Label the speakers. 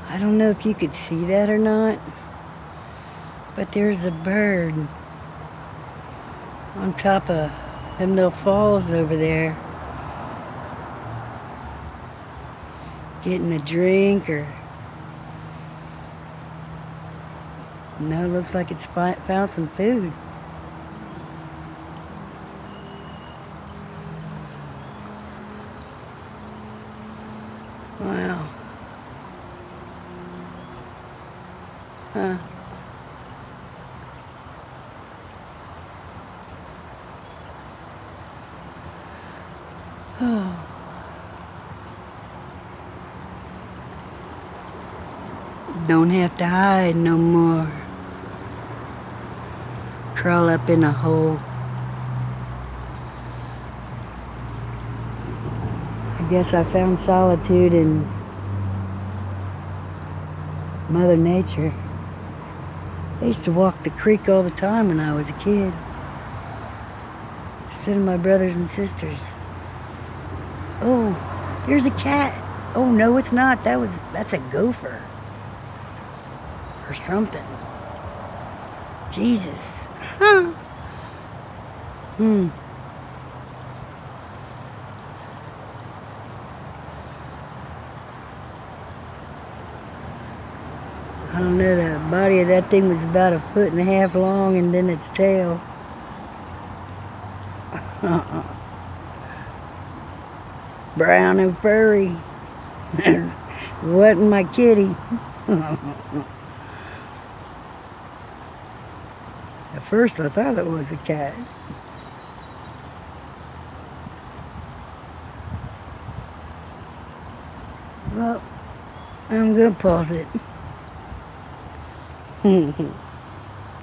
Speaker 1: I don't know if you could see that or not, but there's a bird on top of them little falls over there getting a drink or no, it looks like it's found some food. Wow. Huh. Oh. Don't have to hide no more. Crawl up in a hole. I guess I found solitude in Mother Nature. I used to walk the creek all the time when I was a kid. So did my brothers and sisters. Oh, there's a cat. Oh no, it's not. That's a gopher. Or something. Jesus. Huh. I don't know, the body of that thing was about 1.5 feet long, and then its tail. Brown and furry. Wasn't my kitty. At first I thought it was a cat. Well, I'm gonna pause it.